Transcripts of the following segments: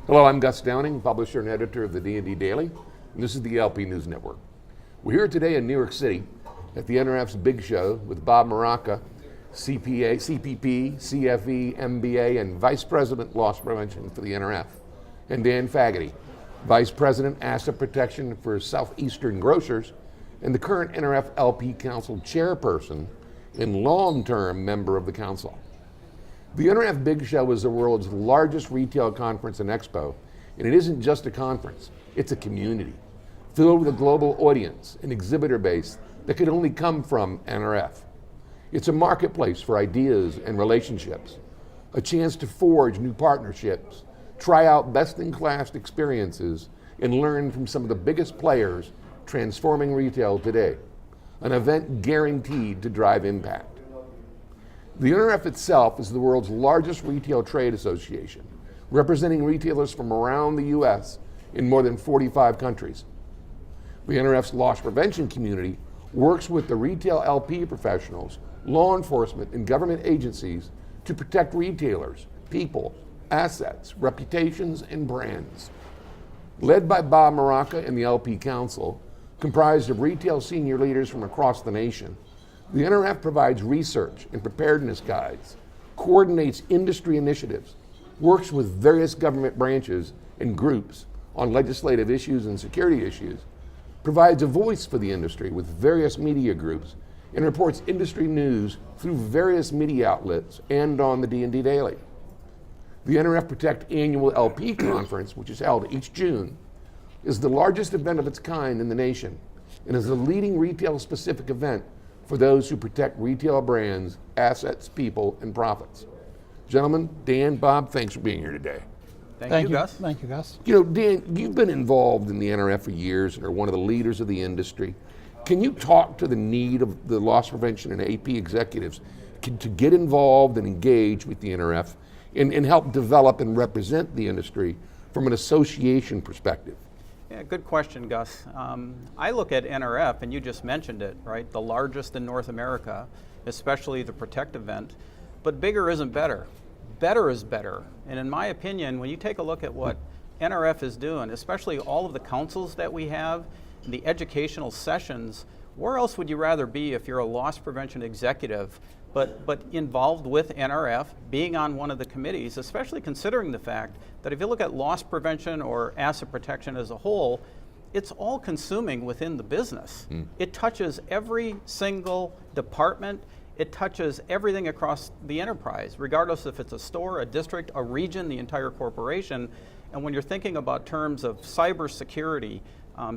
Hello, I'm Gus Downing, publisher and editor of the D&D Daily, and this is the LP News Network. We're here today in New York City at the NRF's Big Show with Bob Moraca, CPA, CPP, CFE, MBA, and Vice President Loss Prevention for the NRF, and Dan Faketty, Vice President Asset Protection for Southeastern Grocers, and the current NRF LP Council Chairperson and long-term member of the Council. The NRF Big Show is the world's largest retail conference and expo, and it isn't just a conference, it's a community filled with a global audience and exhibitor base that could only come from NRF. It's a marketplace for ideas and relationships, a chance to forge new partnerships, try out best-in-class experiences, and learn from some of the biggest players transforming retail today, an event guaranteed to drive impact. The NRF itself is the world's largest retail trade association, representing retailers from around the US in more than 45 countries. The NRF's loss prevention community works with the retail LP professionals, law enforcement, and government agencies to protect retailers, people, assets, reputations, and brands. Led by Bob Moraca and the LP Council, comprised of retail senior leaders from across the nation, the NRF provides research and preparedness guides, coordinates industry initiatives, works with various government branches and groups on legislative issues and security issues, provides a voice for the industry with various media groups, and reports industry news through various media outlets and on the D&D Daily. The NRF PROTECT annual LP conference, which is held each June, is the largest event of its kind in the nation and is the leading retail-specific event for those who protect retail brands, assets, people, and profits. Gentlemen, Dan, Bob, thanks for being here today. Thank you, Gus. Thank you, Gus. You know, Dan, you've been involved in the NRF for years and are one of the leaders of the industry. Can you talk to the need of the loss prevention and AP executives to get involved and engage with the NRF and help develop and represent the industry from an association perspective? Yeah, good question, Gus. I look at NRF, and you just mentioned it, right? The largest in North America, especially the Protect event. But bigger isn't better. Better is better. And in my opinion, when you take a look at what NRF is doing, especially all of the councils that we have, and the educational sessions, where else would you rather be if you're a loss prevention executive, but involved with NRF, being on one of the committees, especially considering the fact that if you look at loss prevention or asset protection as a whole, it's all consuming within the business. It touches every single department. It touches everything across the enterprise, regardless if it's a store, a district, a region, the entire corporation. And when you're thinking about terms of cybersecurity,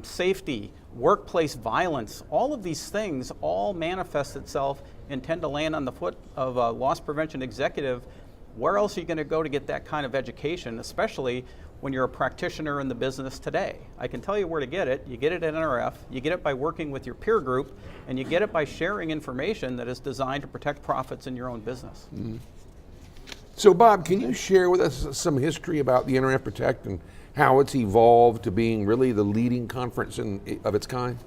safety, workplace violence, all of these things all manifest itself and tend to land on the foot of a loss prevention executive. Where else are you going to go to get that kind of education, especially when you're a practitioner in the business today? I can tell you where to get it. You get it at NRF, you get it by working with your peer group, and you get it by sharing information that is designed to protect profits in your own business. So Bob, can you share with us some history about the NRF Protect and how it's evolved to being really the leading conference of its kind?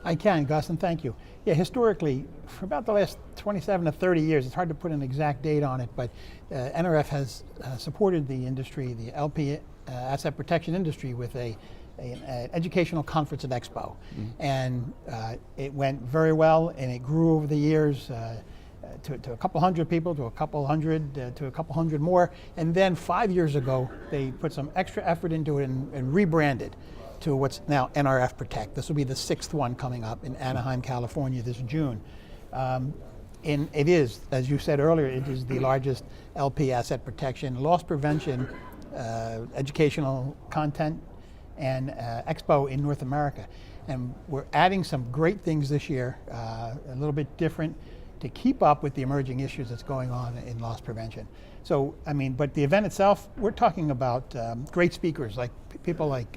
I can, Gus, and thank you. Yeah, historically, for about the last 27 to 30 years, it's hard to put an exact date on it, but NRF has supported the industry, the LP asset protection industry, with an educational conference and expo. And it went very well, and it grew over the years to a couple hundred people, to a couple hundred more. And then 5 years ago, they put some extra effort into it and rebranded to what's now NRF Protect. This will be the 6th one coming up in Anaheim, California this June. And it is, as you said earlier, it is the largest LP asset protection, loss prevention, educational content, and expo in North America. And we're adding some great things this year, a little bit different, to keep up with the emerging issues that's going on in loss prevention. So, I mean, but the event itself, we're talking about great speakers, like people like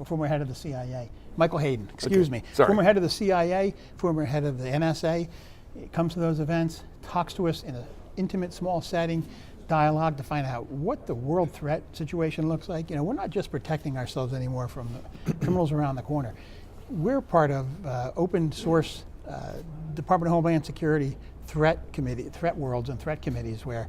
former head of the CIA, Michael Hayden, excuse me. Sorry. Former head of the CIA, former head of the NSA, comes to those events, talks to us in an intimate, small setting, dialogue to find out what the world threat situation looks like. You know, we're not just protecting ourselves anymore from the criminals around the corner. We're part of open source Department of Homeland Security threat worlds and threat committees where,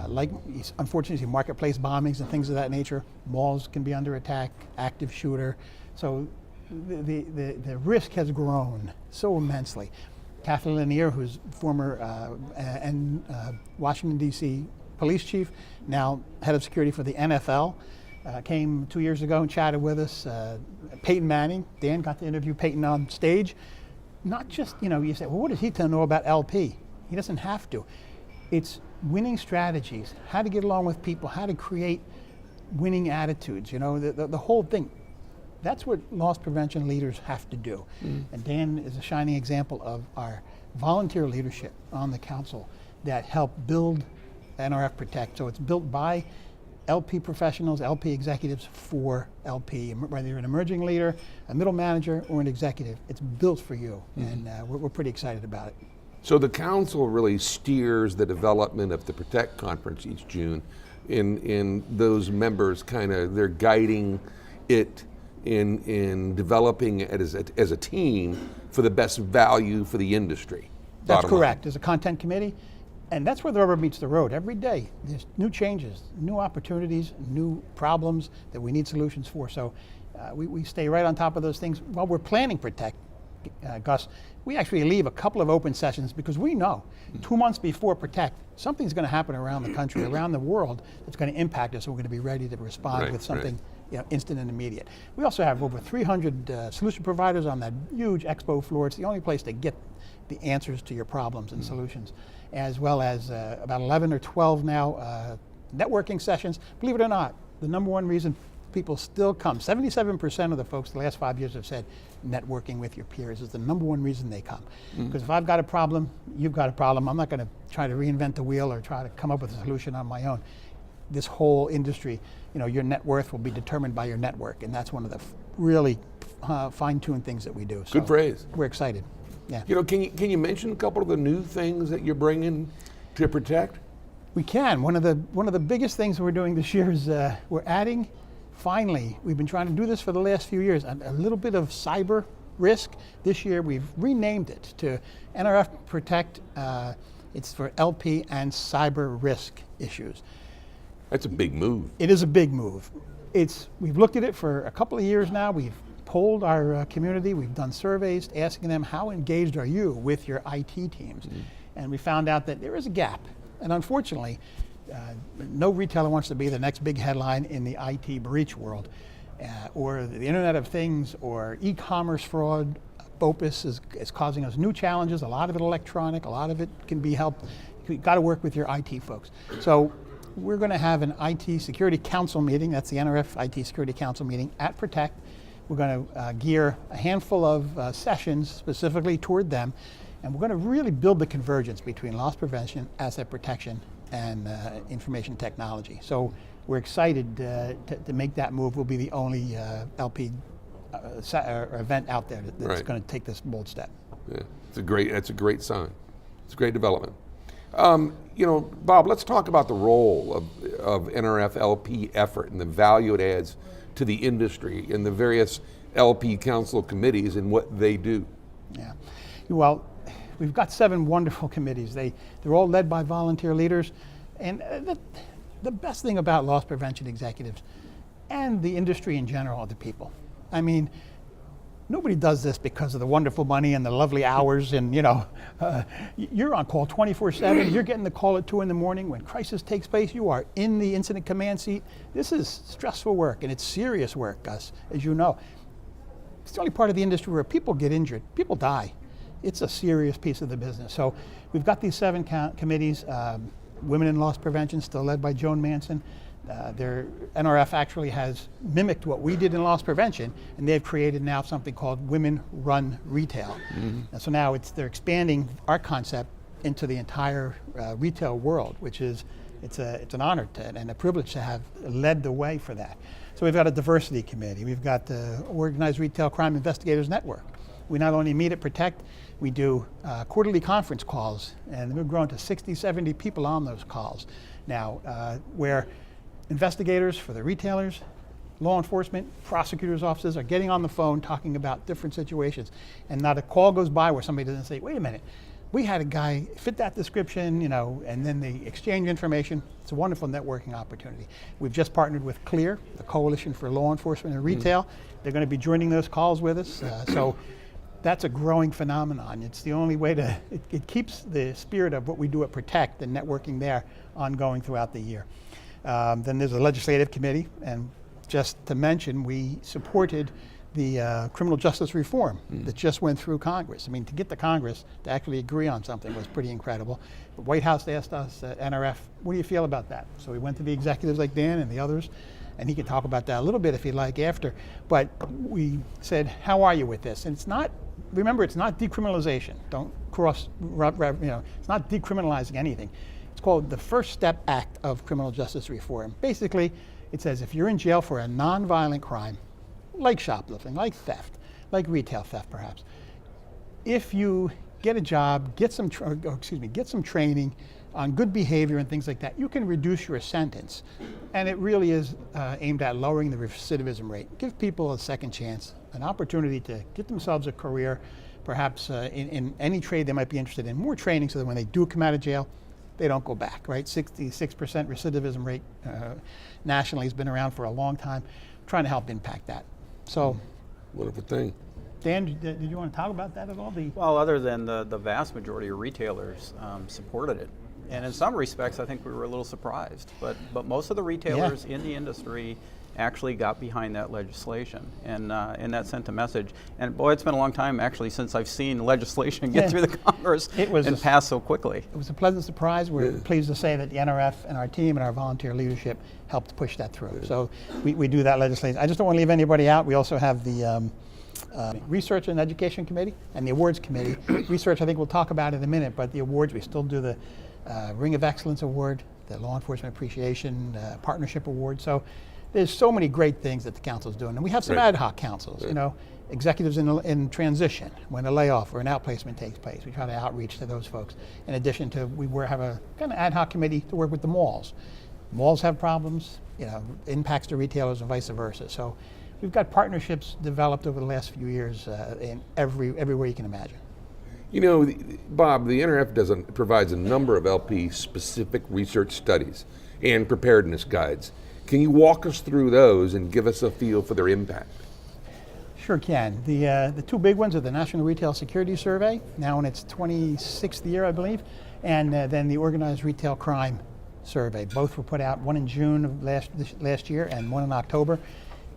like unfortunately, marketplace bombings and things of that nature, malls can be under attack, active shooter. So the risk has grown so immensely. Kathleen Lanier, who's former Washington, D.C. police chief, now head of security for the NFL, came 2 years ago and chatted with us. Peyton Manning, Dan got to interview Peyton on stage. Not just, you say, well, what does he know about LP? He doesn't have to. It's winning strategies, how to get along with people, how to create winning attitudes, the whole thing. That's what loss prevention leaders have to do. And Dan is a shining example of our volunteer leadership on the council that help build NRF Protect. So it's built by LP professionals, LP executives for LP, whether you're an emerging leader, a middle manager, or an executive. It's built for you, and we're pretty excited about it. So the council really steers the development of the Protect conference each June. In those members, they're guiding it in developing it as a team for the best value for the industry. That's correct. There's a content committee. And that's where the rubber meets the road. Every day, there's new changes, new opportunities, new problems that we need solutions for. So we stay right on top of those things. While we're planning Protect, Gus, we actually leave a couple of open sessions because we know 2 months before Protect, something's going to happen around the country, around the world, that's going to impact us. So we're going to be ready to respond with something instant and immediate. We also have over 300 solution providers on that huge expo floor. It's the only place to get the answers to your problems and solutions, as well as about 11 or 12 now networking sessions. Believe it or not, the number one reason people still come, 77% of the folks the last 5 years have said networking with your peers is the number one reason they come. Because if I've got a problem, you've got a problem, I'm not going to try to reinvent the wheel or try to come up with a solution on my own. This whole industry, your net worth will be determined by your network, and that's one of the really fine-tuned things that we do. So good phrase. We're excited. Yeah. Can you mention a couple of the new things that you're bringing to Protect? We can. One of the biggest things we're doing this year is we're adding. Finally, we've been trying to do this for the last few years. A little bit of cyber risk. This year, we've renamed it to NRF Protect. It's for LP and cyber risk issues. That's a big move. It is a big move. We've looked at it for a couple of years now. We've polled our community. We've done surveys asking them, how engaged are you with your IT teams? And we found out that there is a gap. And unfortunately, no retailer wants to be the next big headline in the IT breach world, or the Internet of Things, or e-commerce fraud. BOPIS is causing us new challenges. A lot of it electronic, a lot of it can be helped. You've got to work with your IT folks. So we're going to have an IT Security Council meeting. That's the NRF IT Security Council meeting at Protect. We're going to gear a handful of sessions specifically toward them, and we're going to really build the convergence between loss prevention, asset protection, and information technology. So we're excited to make that move. We'll be the only LP event out there that's going to take this bold step. Yeah, that's a great sign. It's a great development. Bob, let's talk about the role of NRF LP effort and the value it adds to the industry and the various LP Council committees and what they do. Yeah, well, we've got 7 wonderful committees. They're all led by volunteer leaders, and the best thing about loss prevention executives and the industry in general are the people. I mean, nobody does this because of the wonderful money and the lovely hours, and you're on call 24/7. You're getting the call at 2 in the morning when crisis takes place. You are in the incident command seat. This is stressful work, and it's serious work, Gus, as you know. It's the only part of the industry where people get injured, people die. It's a serious piece of the business. So we've got these 7 committees. Women in Loss Prevention, still led by Joan Manson. Their NRF actually has mimicked what we did in loss prevention, and they've created now something called Women Run Retail. And so now they're expanding our concept into the entire retail world, which is it's an honor and a privilege to have led the way for that. So we've got a diversity committee. We've got the Organized Retail Crime Investigators Network. We not only meet at Protect, we do quarterly conference calls, and we've grown to 60, 70 people on those calls now, where investigators for the retailers, law enforcement, prosecutors' offices are getting on the phone talking about different situations. And not a call goes by where somebody doesn't say, wait a minute, we had a guy fit that description, you know, and then they exchange information. It's a wonderful networking opportunity. We've just partnered with CLEAR, the Coalition for Law Enforcement and Retail. They're going to be joining those calls with us. So that's a growing phenomenon. It's the only way to, it keeps the spirit of what we do at Protect and networking there ongoing throughout the year. Then there's a legislative committee, and just to mention, we supported the criminal justice reform that just went through Congress. I mean, to get the Congress to actually agree on something was pretty incredible. The White House asked us at NRF, what do you feel about that? So we went to the executives like Dan and the others, and he could talk about that a little bit if he'd like after. But we said, how are you with this? And it's not, remember, it's not decriminalization. Don't cross, you know, it's not decriminalizing anything. It's called the First Step Act of Criminal Justice Reform. Basically, it says if you're in jail for a nonviolent crime, like shoplifting, like theft, like retail theft perhaps, if you get a job, get some training on good behavior and things like that, you can reduce your sentence. And it really is aimed at lowering the recidivism rate. Give people a second chance, an opportunity to get themselves a career, perhaps in any trade they might be interested in, more training so that when they do come out of jail, they don't go back, right? 66% recidivism rate nationally has been around for a long time, trying to help impact that. So, Wonderful thing. Dan, did you want to talk about that at all? Well, other than the vast majority of retailers supported it. And in some respects, I think we were a little surprised. But most of the retailers in the industry actually got behind that legislation, and that sent a message. And boy, it's been a long time actually since I've seen legislation get through the Congress and pass so quickly. It was a pleasant surprise. We're pleased to say that the NRF and our team and our volunteer leadership helped push that through. So we do that legislation. I just don't want to leave anybody out. We also have the Research and Education Committee and the Awards Committee. Research, I think we'll talk about in a minute, but the awards, we still do the Ring of Excellence Award, the Law Enforcement Appreciation Partnership Award. So there's so many great things that the council's doing. And we have some ad hoc councils, you know, executives in transition, when a layoff or an outplacement takes place. We try to outreach to those folks. In addition to, we have a kind of ad hoc committee to work with the malls. Malls have problems, you know, impacts to retailers and vice versa. So we've got partnerships developed over the last few years in everywhere you can imagine. You know, Bob, the NRF provides a number of LP-specific research studies and preparedness guides. Can you walk us through those and give us a feel for their impact? Sure can. The two big ones are the National Retail Security Survey, now in its 26th year, I believe, and then the Organized Retail Crime Survey. Both were put out, one in June of last year and one in October.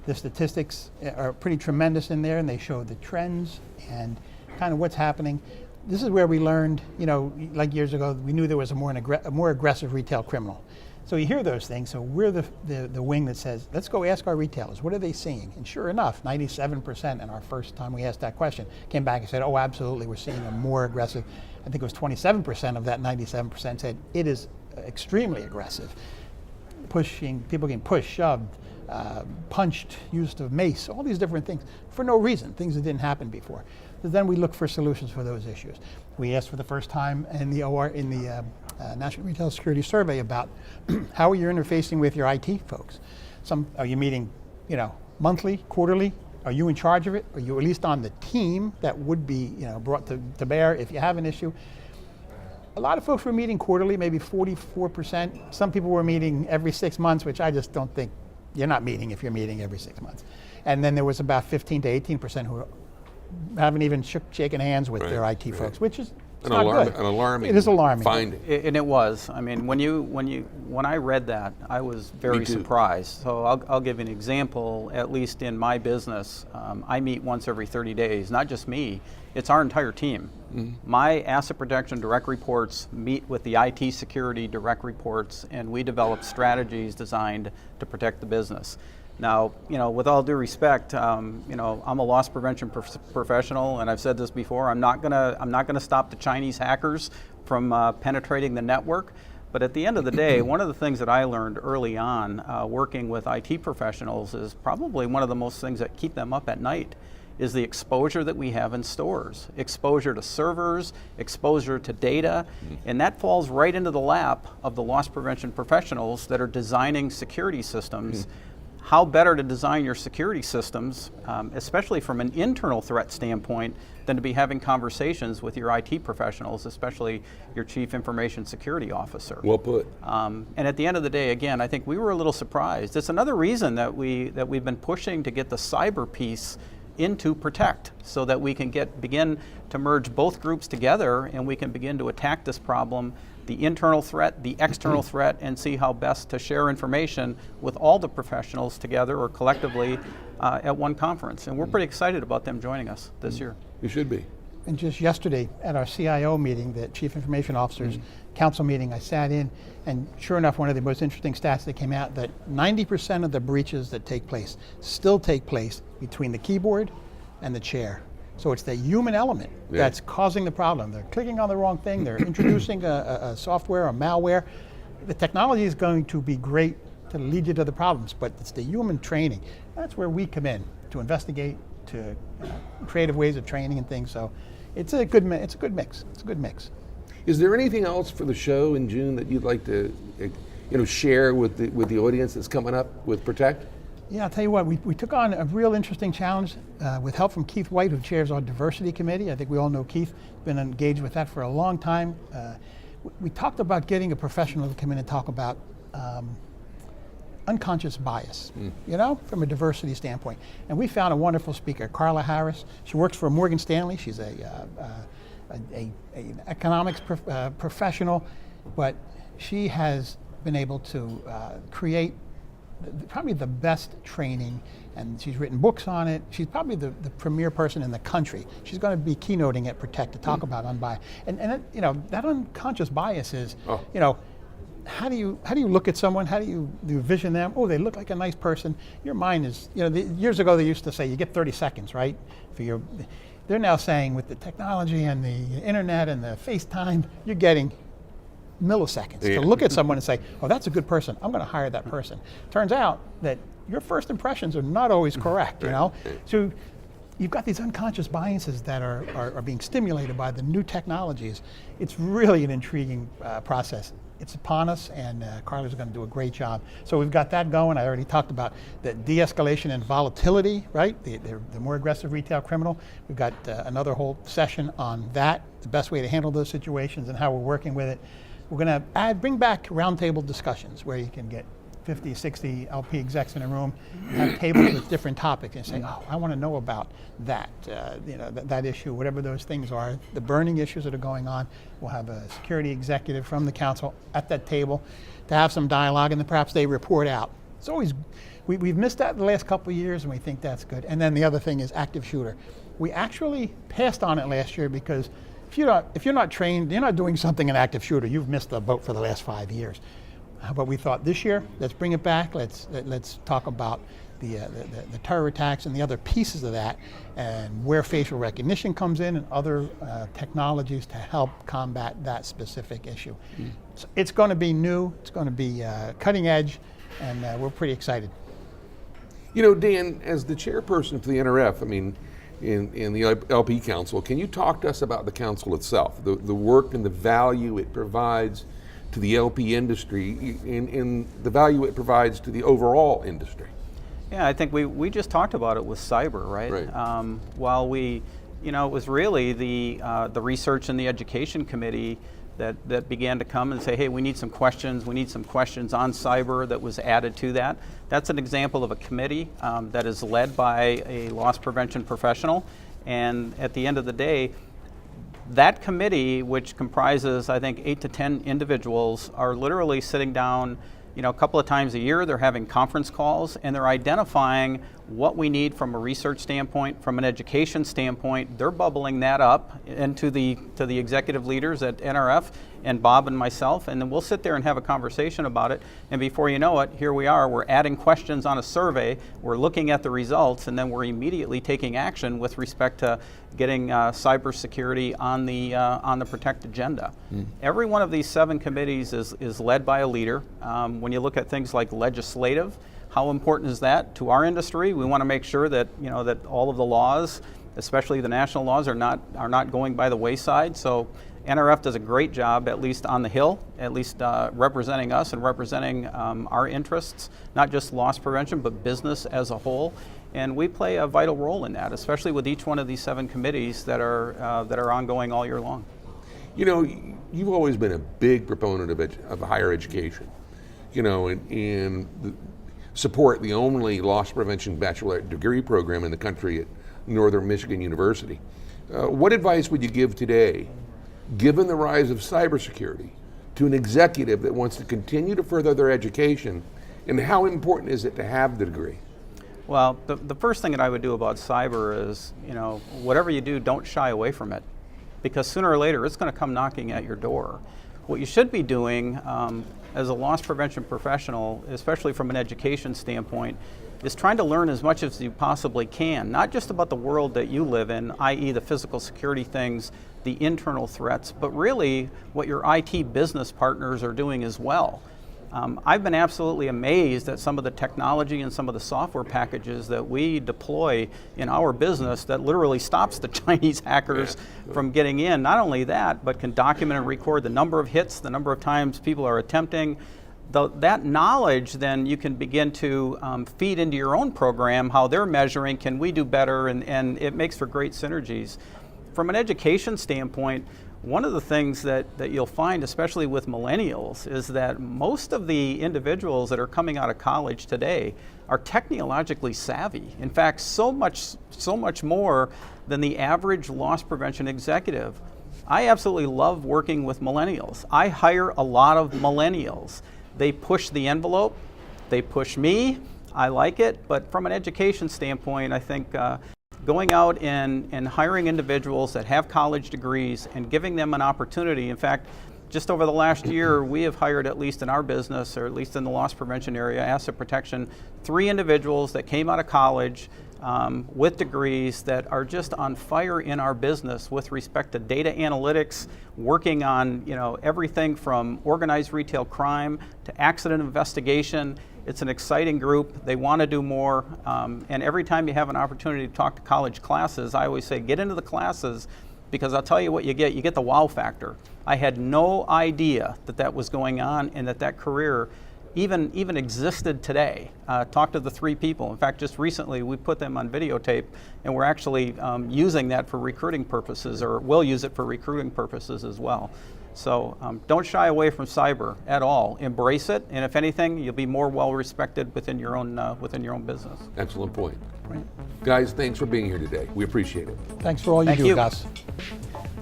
The statistics are pretty tremendous in there, and they show the trends and kind of what's happening. This is where we learned, you know, like years ago, we knew there was a more aggressive retail criminal. So you hear those things, so we're the wing that says, let's go ask our retailers, what are they seeing? And sure enough, 97% in our first time we asked that question came back and said, oh, absolutely, we're seeing a more aggressive. I think it was 27% of that 97% said it is extremely aggressive. Pushing, people getting pushed, shoved, punched, used of mace, all these different things for no reason, things that didn't happen before. So then we look for solutions for those issues. We asked for the first time in the National Retail Security Survey about how are you interfacing with your IT folks? Are you meeting, you know, monthly, quarterly? Are you in charge of it? Are you at least on the team that would be, you know, brought to bear if you have an issue? A lot of folks were meeting quarterly, maybe 44%. Some people were meeting every 6 months, which I just don't think you're not meeting if you're meeting every 6 months. And then there was about 15 to 18% who haven't even shaken hands with their IT folks, which is an alarming. It is alarming finding. And it was. I mean, when I read that, I was very surprised. So I'll give you an example. At least in my business, I meet once every 30 days. Not just me; it's our entire team. My asset protection direct reports meet with the IT security direct reports, and we develop strategies designed to protect the business. Now, you know, with all due respect, you know, I'm a loss prevention professional, and I've said this before. I'm not gonna stop the Chinese hackers from penetrating the network. But at the end of the day, one of the things that I learned early on working with IT professionals is probably one of the most things that keep them up at night is the exposure that we have in stores, exposure to servers, exposure to data, and that falls right into the lap of the loss prevention professionals that are designing security systems. how better to design your security systems, especially from an internal threat standpoint, than to be having conversations with your IT professionals, especially your Chief Information Security Officer. Well put. And at the end of the day, again, I think we were a little surprised. It's another reason that we've been pushing to get the cyber piece into PROTECT, so that we can begin to merge both groups together, and we can begin to attack this problem, the internal threat, the external threat, and see how best to share information with all the professionals together or collectively at one conference. And we're pretty excited about them joining us this year. You should be. And just yesterday at our CIO meeting, the Chief Information Officers Council meeting, I sat in, and sure enough, one of the most interesting stats that came out, that 90% of the breaches that take place still take place between the keyboard and the chair. So it's the human element that's causing the problem. They're clicking on the wrong thing, they're introducing a software or malware. The technology is going to be great to lead you to the problems, but it's the human training. That's where we come in, to investigate, to creative ways of training and things. So it's a good mix. It's a good mix. Is there anything else for the show in June that you'd like to share with the audience that's coming up with PROTECT? Yeah, I'll tell you what, we took on a real interesting challenge with help from Keith White, who chairs our diversity committee. I think we all know Keith, been engaged with that for a long time. We talked about getting a professional to come in and talk about unconscious bias, from a diversity standpoint. And we found a wonderful speaker, Carla Harris. She works for Morgan Stanley. She's an economics professional, but she has been able to create probably the best training, and she's written books on it. She's probably the premier person in the country. She's going to be keynoting at PROTECT to talk about unbiased. And that unconscious bias is, how do you look at someone? How do you envision them? Oh, they look like a nice person. Your mind is, years ago they used to say you get 30 seconds, right? They're now saying with the technology and the internet and the FaceTime, you're getting milliseconds to look at someone and say, oh, that's a good person, I'm going to hire that person. Turns out that your first impressions are not always correct, So you've got these unconscious biases that are being stimulated by the new technologies. It's really an intriguing process. It's upon us, and Carla's going to do a great job. So we've got that going. I already talked about the de-escalation and volatility, right? The more aggressive retail criminal. We've got another whole session on that, the best way to handle those situations and how we're working with it. We're going to bring back roundtable discussions where you can get 50, 60 LP execs in a room, have tables with different topics, and say, oh, I want to know about that, that issue, whatever those things are, the burning issues that are going on. We'll have a security executive from the council at that table to have some dialogue, and then perhaps they report out. It's always, we've missed that the last couple of years, and we think that's good. And then the other thing is active shooter. We actually passed on it last year because if you're not trained, you're not doing something in active shooter, you've missed the boat for the last 5 years. But we thought this year, let's bring it back. Let's talk about the terror attacks and the other pieces of that, and where facial recognition comes in and other technologies to help combat that specific issue. So it's going to be new. It's going to be cutting edge, and we're pretty excited. Dan, as the chairperson for the NRF, in the LP Council, can you talk to us about the council itself, the work and the value it provides to the LP industry and the value it provides to the overall industry? Yeah, I think we just talked about it with cyber, right? While it was really the research and the education committee that began to come and say, hey, we need some questions on cyber, that was added to that. That's an example of a committee that is led by a loss prevention professional, and at the end of the day, that committee, which comprises, I think, 8 to 10 individuals, are literally sitting down, a couple of times a year. They're having conference calls, and they're identifying what we need from a research standpoint, from an education standpoint. They're bubbling that up into the executive leaders at NRF and Bob and myself, and then we'll sit there and have a conversation about it. And before you know it, here we are. We're adding questions on a survey. We're looking at the results, and then we're immediately taking action with respect to getting cybersecurity on the PROTECT agenda. Every one of these 7 committees is led by a leader. When you look at things like legislative, how important is that to our industry? We want to make sure that that all of the laws, especially the national laws, are not going by the wayside. So NRF does a great job, at least on the Hill, at least representing us and representing our interests, not just loss prevention, but business as a whole. And we play a vital role in that, especially with each one of these 7 committees that are ongoing all year long. You know, you've always been a big proponent of higher education, you know, and support the only loss prevention bachelor degree program in the country at Northern Michigan University. What advice would you give today, given the rise of cybersecurity, to an executive that wants to continue to further their education, and how important is it to have the degree? Well, the first thing that I would do about cyber is, you know, whatever you do, don't shy away from it, because sooner or later it's going to come knocking at your door. What you should be doing as a loss prevention professional, especially from an education standpoint, is trying to learn as much as you possibly can, not just about the world that you live in, i.e. the physical security things, the internal threats, but really what your IT business partners are doing as well. I've been absolutely amazed at some of the technology and some of the software packages that we deploy in our business that literally stops the Chinese hackers from getting in. Not only that, but can document and record the number of hits, the number of times people are attempting. That knowledge, then you can begin to feed into your own program how they're measuring, can we do better, and it makes for great synergies. From an education standpoint, one of the things that you'll find, especially with millennials, is that most of the individuals that are coming out of college today are technologically savvy. In fact, so much more than the average loss prevention executive. I absolutely love working with millennials. I hire a lot of millennials. They push the envelope, they push me, I like it, but from an education standpoint, I think going out and hiring individuals that have college degrees and giving them an opportunity. In fact, just over the last year, we have hired, at least in our business, or at least in the loss prevention area, asset protection, 3 individuals that came out of college with degrees that are just on fire in our business with respect to data analytics, working on, you know, everything from organized retail crime to accident investigation. It's an exciting group. They want to do more. And every time you have an opportunity to talk to college classes, I always say, get into the classes, because I'll tell you what you get. You get the wow factor. I had no idea that was going on and that career even existed today. Talk to the 3 people. In fact, just recently we put them on videotape, and we're actually using that for recruiting purposes, or will use it for recruiting purposes as well. So don't shy away from cyber at all. Embrace it, and if anything, you'll be more well respected within your own business. Excellent point. Right. Guys, thanks for being here today. We appreciate it. Thanks for all you Thank do, you. Gus.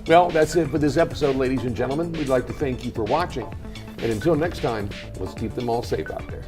Well, that's it for this episode, ladies and gentlemen. We'd like to thank you for watching. And until next time, let's keep them all safe out there.